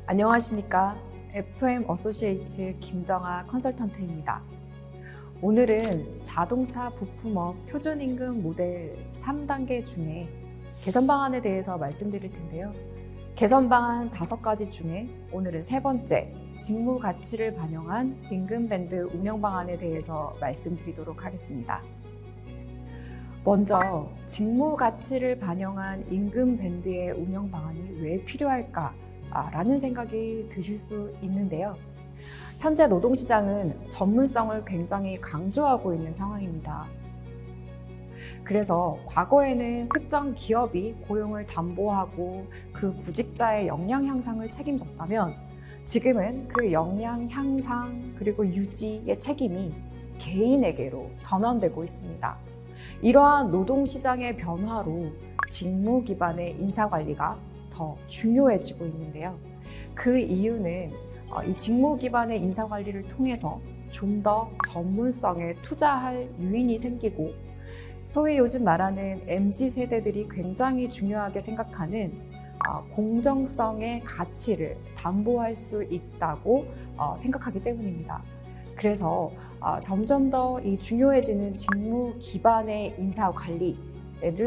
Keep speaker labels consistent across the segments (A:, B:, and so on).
A: 안녕하십니까. FM 어소시에이츠 김정아 컨설턴트입니다. 오늘은 자동차 부품업 표준임금 모델 3단계 중에 개선 방안에 대해서 말씀드릴 텐데요. 개선 방안 5가지 중에 오늘은 3번째, 직무 가치를 반영한 임금 밴드 운영 방안에 대해서 말씀드리도록 하겠습니다. 먼저 직무 가치를 반영한 임금 밴드의 운영 방안이 왜 필요할까? 라는 생각이 드실 수 있는데요. 현재 노동시장은 전문성을 굉장히 강조하고 있는 상황입니다. 그래서 과거에는 특정 기업이 고용을 담보하고 그 구직자의 역량 향상을 책임졌다면 지금은 그 역량 향상 그리고 유지의 책임이 개인에게로 전환되고 있습니다. 이러한 노동시장의 변화로 직무 기반의 인사관리가 더 중요해지고 있는데요. 그 이유는 이 직무 기반의 인사관리를 통해서 좀 더 전문성에 투자할 유인이 생기고 소위 요즘 말하는 MZ세대들이 굉장히 중요하게 생각하는 공정성의 가치를 담보할 수 있다고 생각하기 때문입니다. 그래서 점점 더 이 중요해지는 직무 기반의 인사관리를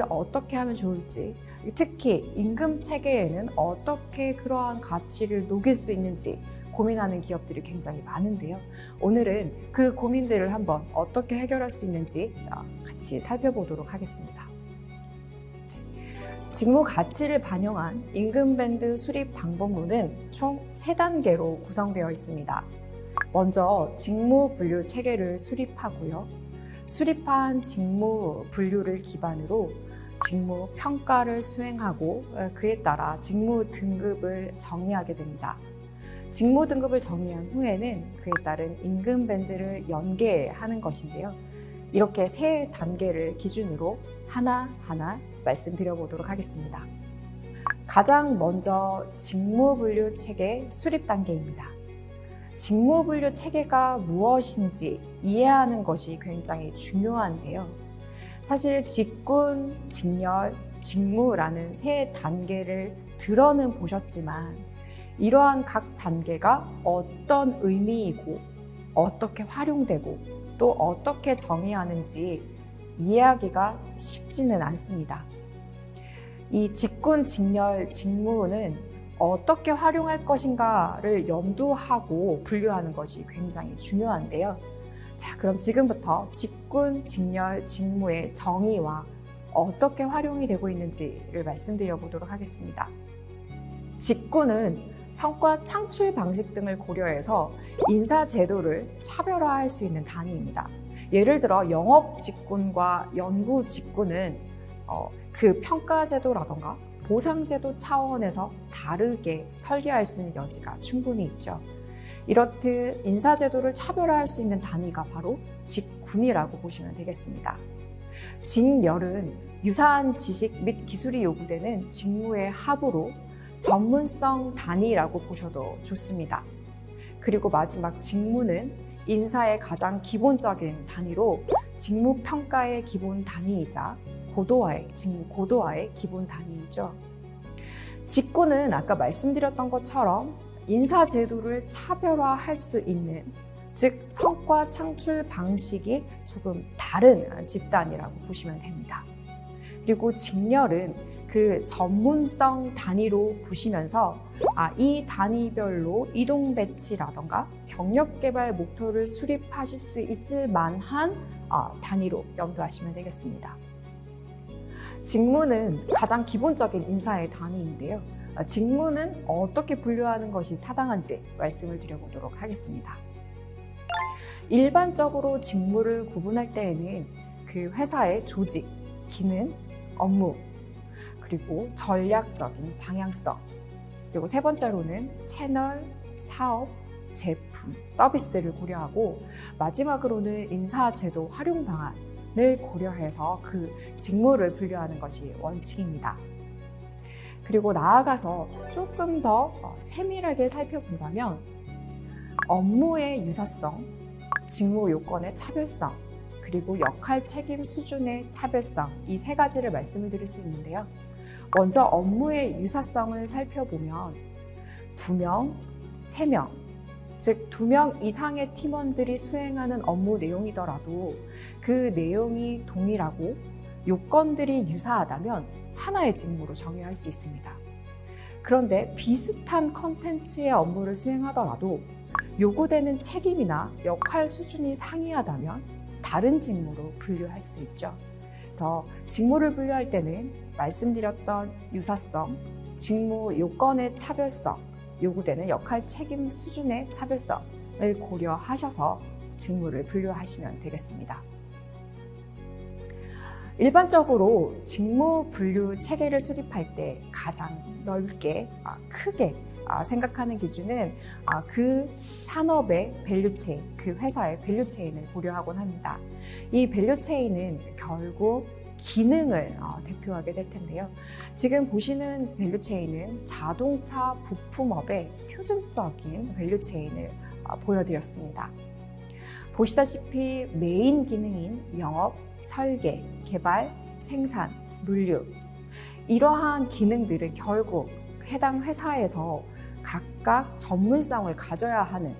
A: 어떻게 하면 좋을지, 특히 임금 체계에는 어떻게 그러한 가치를 녹일 수 있는지 고민하는 기업들이 굉장히 많은데요. 오늘은 그 고민들을 한번 어떻게 해결할 수 있는지 같이 살펴보도록 하겠습니다. 직무 가치를 반영한 임금 밴드 수립 방법론은 총 3단계로 구성되어 있습니다. 먼저 직무 분류 체계를 수립하고요. 수립한 직무 분류를 기반으로 직무 평가를 수행하고 그에 따라 직무 등급을 정의하게 됩니다. 직무 등급을 정의한 후에는 그에 따른 임금 밴드를 연계하는 것인데요. 이렇게 3단계를 기준으로 하나하나 말씀드려보도록 하겠습니다. 가장 먼저 직무 분류 체계 수립 단계입니다. 직무 분류 체계가 무엇인지 이해하는 것이 굉장히 중요한데요. 사실 직군, 직렬, 직무라는 3단계를 들어는 보셨지만 이러한 각 단계가 어떤 의미이고 어떻게 활용되고 또 어떻게 정의하는지 이해하기가 쉽지는 않습니다. 이 직군, 직렬, 직무는 어떻게 활용할 것인가를 염두하고 분류하는 것이 굉장히 중요한데요. 자, 그럼 지금부터 직군, 직렬, 직무의 정의와 어떻게 활용이 되고 있는지를 말씀드려 보도록 하겠습니다. 직군은 성과 창출 방식 등을 고려해서 인사 제도를 차별화할 수 있는 단위입니다. 예를 들어 영업 직군과 연구 직군은 그 평가 제도라던가 보상 제도 차원에서 다르게 설계할 수 있는 여지가 충분히 있죠. 이렇듯 인사 제도를 차별화할 수 있는 단위가 바로 직군이라고 보시면 되겠습니다. 직렬은 유사한 지식 및 기술이 요구되는 직무의 합으로 전문성 단위라고 보셔도 좋습니다. 그리고 마지막 직무는 인사의 가장 기본적인 단위로 직무평가의 기본 단위이자 직무 고도화의 기본 단위이죠. 직군은 아까 말씀드렸던 것처럼 인사 제도를 차별화할 수 있는, 즉 성과 창출 방식이 조금 다른 집단이라고 보시면 됩니다. 그리고 직렬은 그 전문성 단위로 보시면서 이 단위별로 이동 배치라던가 경력 개발 목표를 수립하실 수 있을 만한 단위로 염두하시면 되겠습니다. 직무는 가장 기본적인 인사의 단위인데요. 직무는 어떻게 분류하는 것이 타당한지 말씀을 드려보도록 하겠습니다. 일반적으로 직무를 구분할 때에는 그 회사의 조직, 기능, 업무, 그리고 전략적인 방향성, 그리고 3번째로는 채널, 사업, 제품, 서비스를 고려하고 마지막으로는 인사제도 활용 방안을 고려해서 그 직무를 분류하는 것이 원칙입니다. 그리고 나아가서 조금 더 세밀하게 살펴본다면 업무의 유사성, 직무 요건의 차별성, 그리고 역할 책임 수준의 차별성, 이 3가지를 말씀을 드릴 수 있는데요. 먼저 업무의 유사성을 살펴보면 2명, 3명, 즉 2명 이상의 팀원들이 수행하는 업무 내용이더라도 그 내용이 동일하고 요건들이 유사하다면 하나의 직무로 정의할 수 있습니다. 그런데 비슷한 컨텐츠의 업무를 수행하더라도 요구되는 책임이나 역할 수준이 상이하다면 다른 직무로 분류할 수 있죠. 그래서 직무를 분류할 때는 말씀드렸던 유사성, 직무 요건의 차별성, 요구되는 역할 책임 수준의 차별성을 고려하셔서 직무를 분류하시면 되겠습니다. 일반적으로 직무 분류 체계를 수립할 때 가장 넓게, 크게 생각하는 기준은 그 산업의 밸류체인, 그 회사의 밸류체인을 고려하곤 합니다. 이 밸류체인은 결국 기능을 대표하게 될 텐데요. 지금 보시는 밸류체인은 자동차 부품업의 표준적인 밸류체인을 보여드렸습니다. 보시다시피 메인 기능인 영업, 설계, 개발, 생산, 물류, 이러한 기능들은 결국 해당 회사에서 각각 전문성을 가져야 하는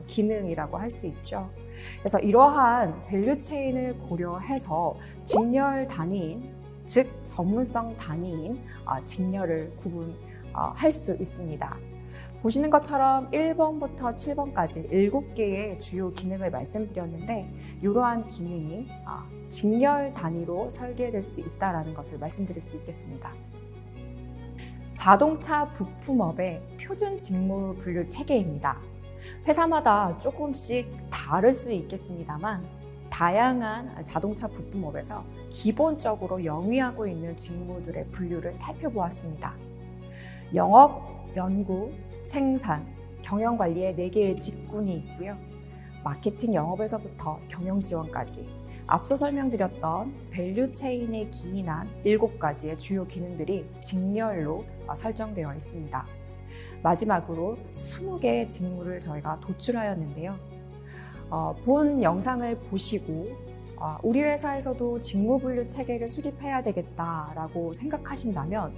A: 기능이라고 할 수 있죠. 그래서 이러한 밸류체인을 고려해서 직렬 단위인, 즉 전문성 단위인 직렬을 구분할 수 있습니다. 보시는 것처럼 1번부터 7번까지 7개의 주요 기능을 말씀드렸는데 이러한 기능이 직렬 단위로 설계될 수 있다는 것을 말씀드릴 수 있겠습니다. 자동차 부품업의 표준 직무 분류 체계입니다. 회사마다 조금씩 다를 수 있겠습니다만 다양한 자동차 부품업에서 기본적으로 영위하고 있는 직무들의 분류를 살펴보았습니다. 영업, 연구, 생산, 경영관리의 4개의 직군이 있고요. 마케팅 영업에서부터 경영지원까지 앞서 설명드렸던 밸류체인에 기인한 7가지의 주요 기능들이 직렬로 설정되어 있습니다. 마지막으로 20개의 직무를 저희가 도출하였는데요. 본 영상을 보시고 우리 회사에서도 직무분류 체계를 수립해야 되겠다라고 생각하신다면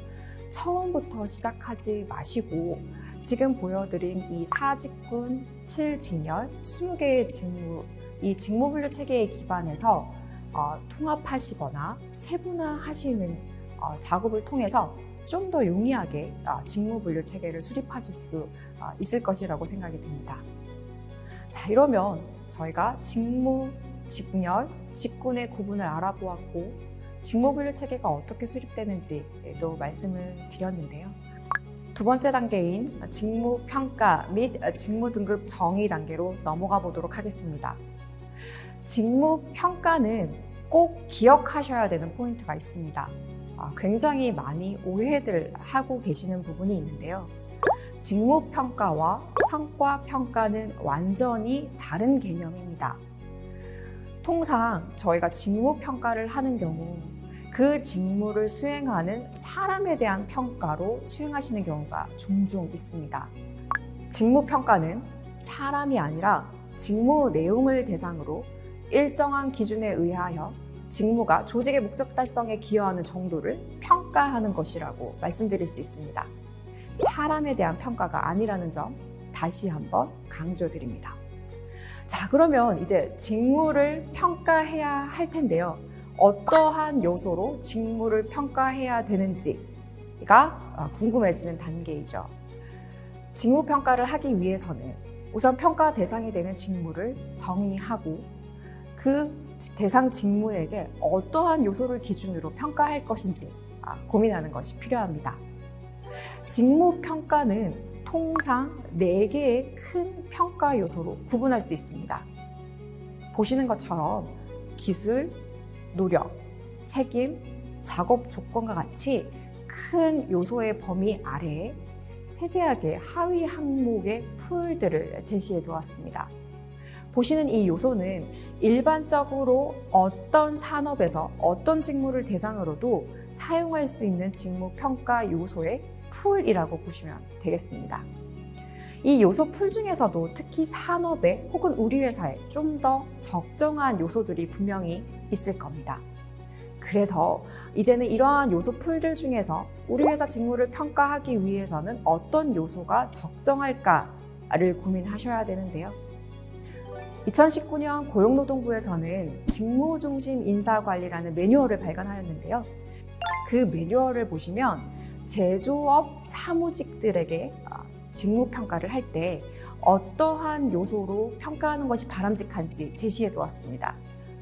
A: 처음부터 시작하지 마시고 지금 보여드린 이 4직군, 7직렬, 20개의 직무, 이 직무분류 체계에 기반해서 통합하시거나 세분화하시는 작업을 통해서 좀 더 용이하게 직무분류 체계를 수립하실 수 있을 것이라고 생각이 듭니다. 자, 이러면 저희가 직무, 직렬, 직군의 구분을 알아보았고 직무분류 체계가 어떻게 수립되는지도 말씀을 드렸는데요. 두 번째 단계인 직무평가 및 직무등급 정의 단계로 넘어가 보도록 하겠습니다. 직무평가는 꼭 기억하셔야 되는 포인트가 있습니다. 굉장히 많이 오해들 하고 계시는 부분이 있는데요. 직무평가와 성과평가는 완전히 다른 개념입니다. 통상 저희가 직무평가를 하는 경우 그 직무를 수행하는 사람에 대한 평가로 수행하시는 경우가 종종 있습니다. 직무평가는 사람이 아니라 직무 내용을 대상으로 일정한 기준에 의하여 직무가 조직의 목적 달성에 기여하는 정도를 평가하는 것이라고 말씀드릴 수 있습니다. 사람에 대한 평가가 아니라는 점 다시 한번 강조드립니다. 자, 그러면 이제 직무를 평가해야 할 텐데요. 어떠한 요소로 직무를 평가해야 되는지가 궁금해지는 단계이죠. 직무평가를 하기 위해서는 우선 평가 대상이 되는 직무를 정의하고 그 대상 직무에게 어떠한 요소를 기준으로 평가할 것인지 고민하는 것이 필요합니다. 직무평가는 통상 4개의 큰 평가 요소로 구분할 수 있습니다. 보시는 것처럼 기술, 노력, 책임, 작업 조건과 같이 큰 요소의 범위 아래에 세세하게 하위 항목의 풀들을 제시해 두었습니다. 보시는 이 요소는 일반적으로 어떤 산업에서 어떤 직무를 대상으로도 사용할 수 있는 직무평가 요소의 풀이라고 보시면 되겠습니다. 이 요소 풀 중에서도 특히 산업에 혹은 우리 회사에 좀 더 적정한 요소들이 분명히 있을 겁니다. 그래서 이제는 이러한 요소 풀들 중에서 우리 회사 직무를 평가하기 위해서는 어떤 요소가 적정할까를 고민하셔야 되는데요. 2019년 고용노동부에서는 직무중심 인사관리라는 매뉴얼을 발간하였는데요. 그 매뉴얼을 보시면 제조업 사무직들에게 직무평가를 할 때 어떠한 요소로 평가하는 것이 바람직한지 제시해 두었습니다.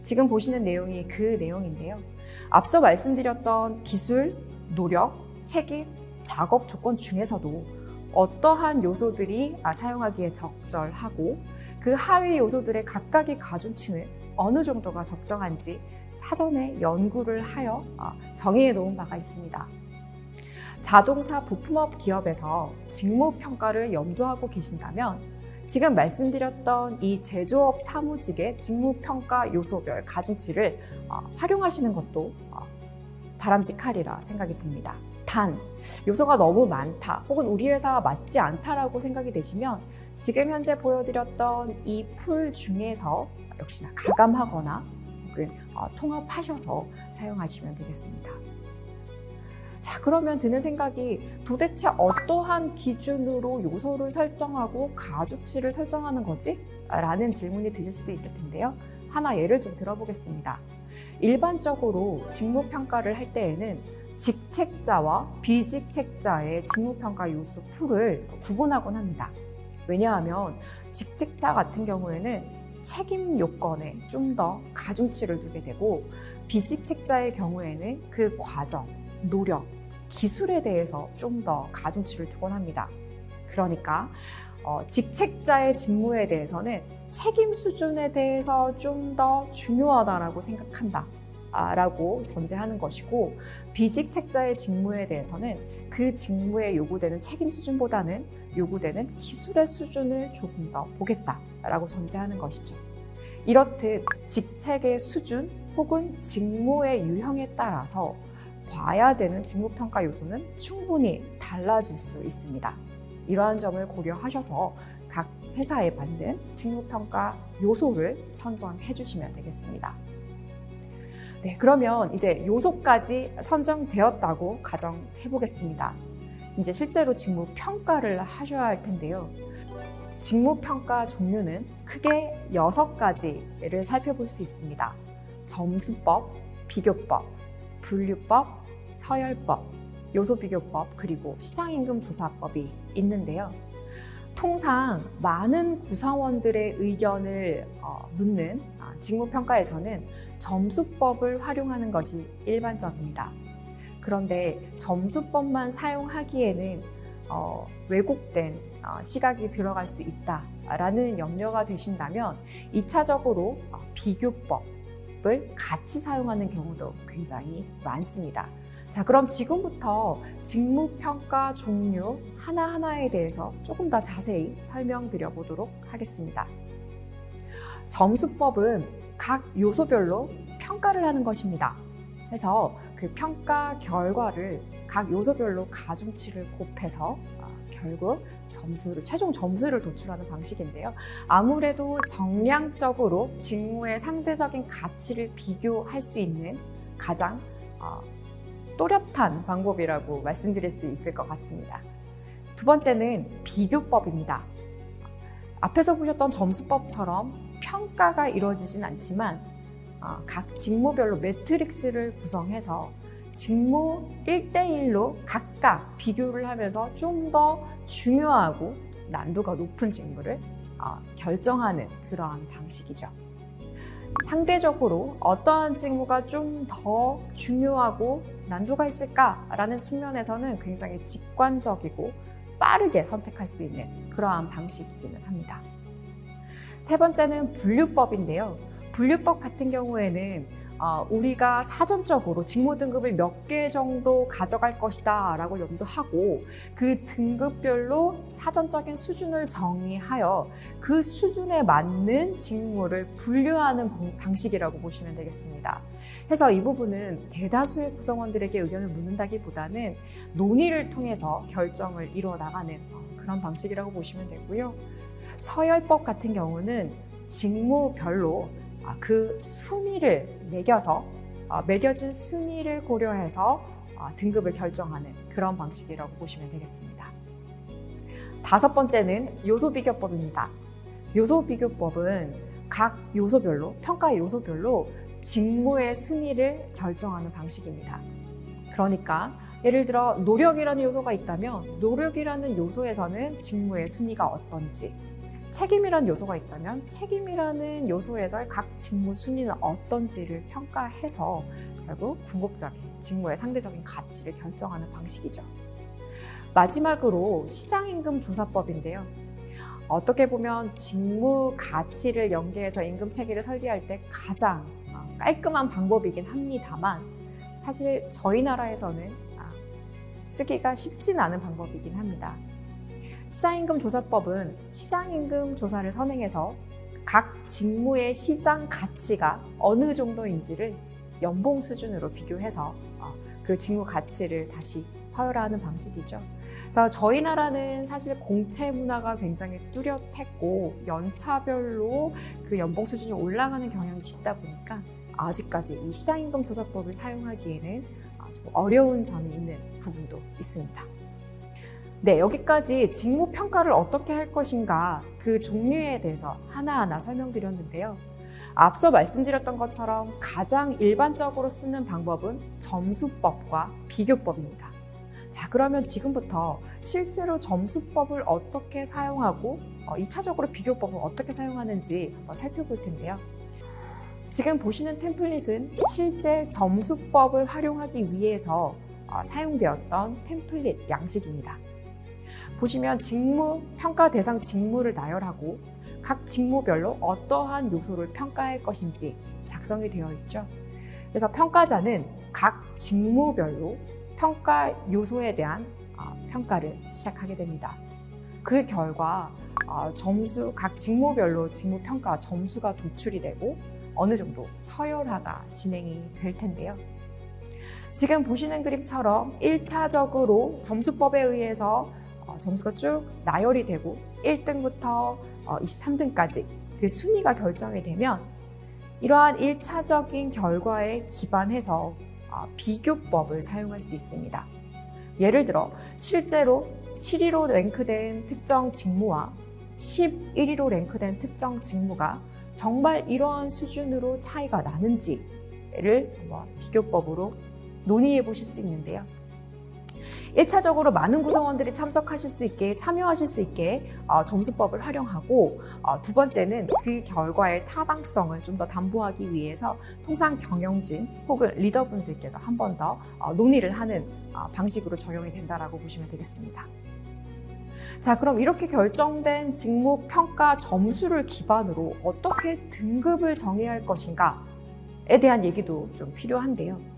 A: 지금 보시는 내용이 그 내용인데요. 앞서 말씀드렸던 기술, 노력, 책임, 작업 조건 중에서도 어떠한 요소들이 사용하기에 적절하고 그 하위 요소들의 각각의 가중치는 어느 정도가 적정한지 사전에 연구를 하여 정의해 놓은 바가 있습니다. 자동차 부품업 기업에서 직무평가를 염두하고 계신다면 지금 말씀드렸던 이 제조업 사무직의 직무평가 요소별 가중치를 활용하시는 것도 바람직하리라 생각이 듭니다. 단, 요소가 너무 많다 혹은 우리 회사와 맞지 않다라고 생각이 되시면 지금 현재 보여드렸던 이 풀 중에서 역시나 가감하거나 혹은 통합하셔서 사용하시면 되겠습니다. 자, 그러면 드는 생각이 도대체 어떠한 기준으로 요소를 설정하고 가중치를 설정하는 거지? 라는 질문이 드실 수도 있을 텐데요. 하나 예를 좀 들어보겠습니다. 일반적으로 직무평가를 할 때에는 직책자와 비직책자의 직무평가 요소 풀을 구분하곤 합니다. 왜냐하면 직책자 같은 경우에는 책임 요건에 좀 더 가중치를 두게 되고 비직책자의 경우에는 그 과정, 노력, 기술에 대해서 좀 더 가중치를 두곤 합니다. 그러니까 직책자의 직무에 대해서는 책임 수준에 대해서 좀 더 중요하다고 생각한다 라고 전제하는 것이고 비직책자의 직무에 대해서는 그 직무에 요구되는 책임 수준보다는 요구되는 기술의 수준을 조금 더 보겠다라고 전제하는 것이죠. 이렇듯 직책의 수준 혹은 직무의 유형에 따라서 봐야 되는 직무평가 요소는 충분히 달라질 수 있습니다. 이러한 점을 고려하셔서 각 회사에 맞는 직무평가 요소를 선정해 주시면 되겠습니다. 네, 그러면 이제 요소까지 선정되었다고 가정해 보겠습니다. 이제 실제로 직무평가를 하셔야 할 텐데요. 직무평가 종류는 크게 6가지를 살펴볼 수 있습니다. 점수법, 비교법, 분류법, 서열법, 요소비교법, 그리고 시장임금조사법이 있는데요. 통상 많은 구성원들의 의견을 묻는 직무평가에서는 점수법을 활용하는 것이 일반적입니다. 그런데 점수법만 사용하기에는 왜곡된 시각이 들어갈 수 있다라는 염려가 되신다면 2차적으로 비교법을 같이 사용하는 경우도 굉장히 많습니다. 자, 그럼 지금부터 직무평가 종류 하나하나에 대해서 조금 더 자세히 설명드려 보도록 하겠습니다. 점수법은 각 요소별로 평가를 하는 것입니다. 그래서 그 평가 결과를 각 요소별로 가중치를 곱해서 결국 최종 점수를 도출하는 방식인데요. 아무래도 정량적으로 직무의 상대적인 가치를 비교할 수 있는 가장 또렷한 방법이라고 말씀드릴 수 있을 것 같습니다. 두 번째는 비교법입니다. 앞에서 보셨던 점수법처럼 평가가 이루어지진 않지만 각 직무별로 매트릭스를 구성해서 직무 1대1로 각각 비교를 하면서 좀 더 중요하고 난도가 높은 직무를 결정하는 그러한 방식이죠. 상대적으로 어떠한 직무가 좀 더 중요하고 난도가 있을까라는 측면에서는 굉장히 직관적이고 빠르게 선택할 수 있는 그러한 방식이기는 합니다. 세 번째는 분류법인데요. 분류법 같은 경우에는 우리가 사전적으로 직무 등급을 몇 개 정도 가져갈 것이다 라고 염두하고 그 등급별로 사전적인 수준을 정의하여 그 수준에 맞는 직무를 분류하는 방식이라고 보시면 되겠습니다. 그래서 이 부분은 대다수의 구성원들에게 의견을 묻는다기보다는 논의를 통해서 결정을 이루어 나가는 그런 방식이라고 보시면 되고요. 서열법 같은 경우는 직무별로 그 순위를 매겨서 매겨진 순위를 고려해서 등급을 결정하는 그런 방식이라고 보시면 되겠습니다. 다섯 번째는 요소비교법입니다. 요소비교법은 각 요소별로, 평가 요소별로 직무의 순위를 결정하는 방식입니다. 그러니까 예를 들어 노력이라는 요소가 있다면 노력이라는 요소에서는 직무의 순위가 어떤지, 책임이라는 요소가 있다면 책임이라는 요소에서의 각 직무 순위는 어떤지를 평가해서 결국 궁극적인 직무의 상대적인 가치를 결정하는 방식이죠. 마지막으로 시장임금조사법인데요. 어떻게 보면 직무 가치를 연계해서 임금 체계를 설계할 때 가장 깔끔한 방법이긴 합니다만 사실 저희 나라에서는 쓰기가 쉽진 않은 방법이긴 합니다. 시장임금조사법은 시장임금 조사를 선행해서 각 직무의 시장 가치가 어느 정도인지를 연봉 수준으로 비교해서 그 직무 가치를 다시 서열화하는 방식이죠. 그래서 저희 나라는 사실 공채 문화가 굉장히 뚜렷했고 연차별로 그 연봉 수준이 올라가는 경향이 짙다 보니까 아직까지 이 시장임금조사법을 사용하기에는 좀 어려운 점이 있는 부분도 있습니다. 네, 여기까지 직무평가를 어떻게 할 것인가 그 종류에 대해서 하나하나 설명드렸는데요. 앞서 말씀드렸던 것처럼 가장 일반적으로 쓰는 방법은 점수법과 비교법입니다. 자, 그러면 지금부터 실제로 점수법을 어떻게 사용하고 2차적으로 비교법을 어떻게 사용하는지 한번 살펴볼 텐데요. 지금 보시는 템플릿은 실제 점수법을 활용하기 위해서 사용되었던 템플릿 양식입니다. 보시면 직무, 평가 대상 직무를 나열하고 각 직무별로 어떠한 요소를 평가할 것인지 작성이 되어 있죠. 그래서 평가자는 각 직무별로 평가 요소에 대한 평가를 시작하게 됩니다. 그 결과 각 직무별로 직무평가 점수가 도출이 되고 어느 정도 서열화가 진행이 될 텐데요. 지금 보시는 그림처럼 1차적으로 점수법에 의해서 점수가 쭉 나열이 되고 1등부터 23등까지 그 순위가 결정이 되면 이러한 1차적인 결과에 기반해서 비교법을 사용할 수 있습니다. 예를 들어 실제로 7위로 랭크된 특정 직무와 11위로 랭크된 특정 직무가 정말 이러한 수준으로 차이가 나는지를 한번 비교법으로 논의해 보실 수 있는데요. 1차적으로 많은 구성원들이 참석하실 수 있게, 참여하실 수 있게 점수법을 활용하고 두 번째는 그 결과의 타당성을 좀 더 담보하기 위해서 통상 경영진 혹은 리더분들께서 한 번 더 논의를 하는 방식으로 적용이 된다고 보시면 되겠습니다. 자, 그럼 이렇게 결정된 직무 평가 점수를 기반으로 어떻게 등급을 정해야 할 것인가에 대한 얘기도 좀 필요한데요.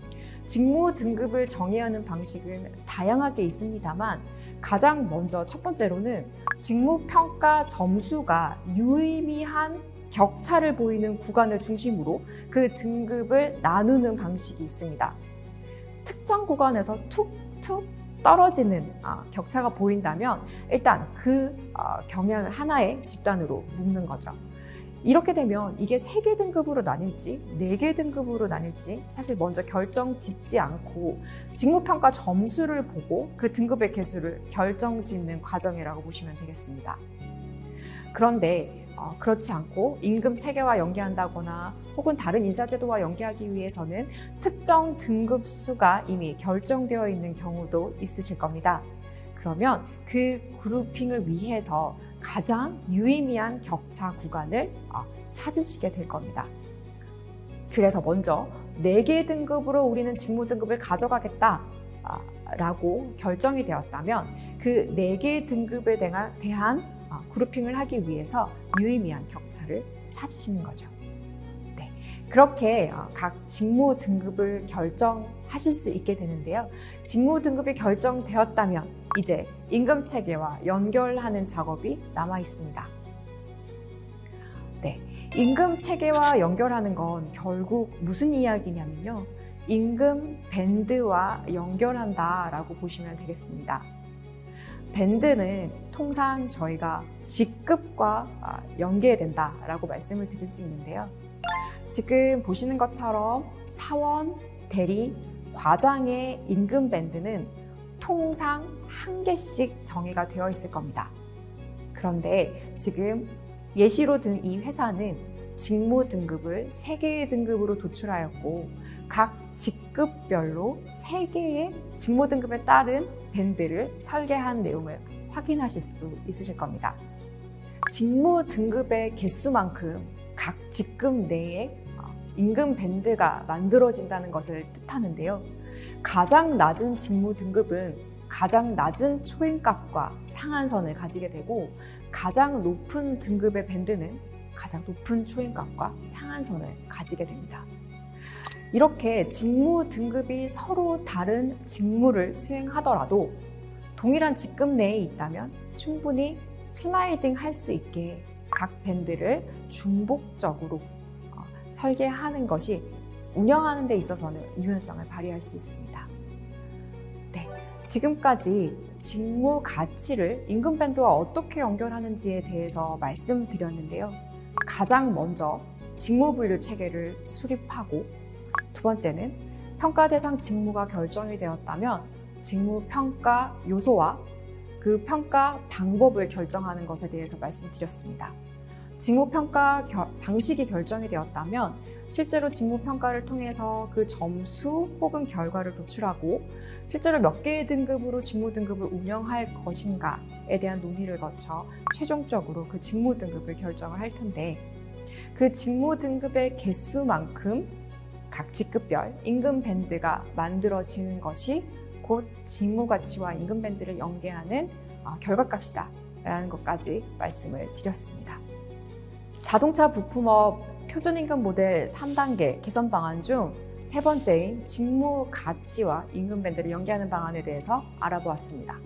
A: 직무 등급을 정의하는 방식은 다양하게 있습니다만 가장 먼저 첫 번째로는 직무 평가 점수가 유의미한 격차를 보이는 구간을 중심으로 그 등급을 나누는 방식이 있습니다. 특정 구간에서 툭툭 떨어지는 격차가 보인다면 일단 그 경향을 하나의 집단으로 묶는 거죠. 이렇게 되면 이게 3개 등급으로 나뉠지 4개 등급으로 나뉠지 사실 먼저 결정 짓지 않고 직무평가 점수를 보고 그 등급의 개수를 결정 짓는 과정이라고 보시면 되겠습니다. 그런데 그렇지 않고 임금 체계와 연계한다거나 혹은 다른 인사제도와 연계하기 위해서는 특정 등급수가 이미 결정되어 있는 경우도 있으실 겁니다. 그러면 그 그룹핑을 위해서 가장 유의미한 격차 구간을 찾으시게 될 겁니다. 그래서 먼저 4개 등급으로 우리는 직무 등급을 가져가겠다 라고 결정이 되었다면 그 4개 등급에 대한 그룹핑을 하기 위해서 유의미한 격차를 찾으시는 거죠. 네, 그렇게 각 직무 등급을 결정하실 수 있게 되는데요. 직무 등급이 결정되었다면 이제 임금 체계와 연결하는 작업이 남아 있습니다. 네, 임금 체계와 연결하는 건 결국 무슨 이야기냐면요. 임금 밴드와 연결한다라고 보시면 되겠습니다. 밴드는 통상 저희가 직급과 연계된다라고 말씀을 드릴 수 있는데요. 지금 보시는 것처럼 사원, 대리, 과장의 임금 밴드는 통상 한 개씩 정의가 되어 있을 겁니다. 그런데 지금 예시로 든 이 회사는 직무 등급을 3개의 등급으로 도출하였고 각 직급별로 3개의 직무 등급에 따른 밴드를 설계한 내용을 확인하실 수 있으실 겁니다. 직무 등급의 개수만큼 각 직급 내에 임금 밴드가 만들어진다는 것을 뜻하는데요. 가장 낮은 직무 등급은 가장 낮은 초임값과 상한선을 가지게 되고 가장 높은 등급의 밴드는 가장 높은 초임값과 상한선을 가지게 됩니다. 이렇게 직무 등급이 서로 다른 직무를 수행하더라도 동일한 직급 내에 있다면 충분히 슬라이딩 할 수 있게 각 밴드를 중복적으로 설계하는 것이 운영하는 데 있어서는 유연성을 발휘할 수 있습니다. 네, 지금까지 직무 가치를 임금 밴드와 어떻게 연결하는지에 대해서 말씀드렸는데요. 가장 먼저 직무 분류 체계를 수립하고 두 번째는 평가 대상 직무가 결정이 되었다면 직무 평가 요소와 그 평가 방법을 결정하는 것에 대해서 말씀드렸습니다. 직무 평가 방식이 결정이 되었다면 실제로 직무 평가를 통해서 그 점수 혹은 결과를 도출하고 실제로 몇 개의 등급으로 직무 등급을 운영할 것인가에 대한 논의를 거쳐 최종적으로 그 직무 등급을 결정을 할 텐데 그 직무 등급의 개수만큼 각 직급별 임금 밴드가 만들어지는 것이 곧 직무 가치와 임금 밴드를 연계하는 결과값이다 라는 것까지 말씀을 드렸습니다. 자동차 부품업 표준임금 모델 3단계 개선 방안 중 세 번째인 직무 가치와 임금 밴드를 연계하는 방안에 대해서 알아보았습니다.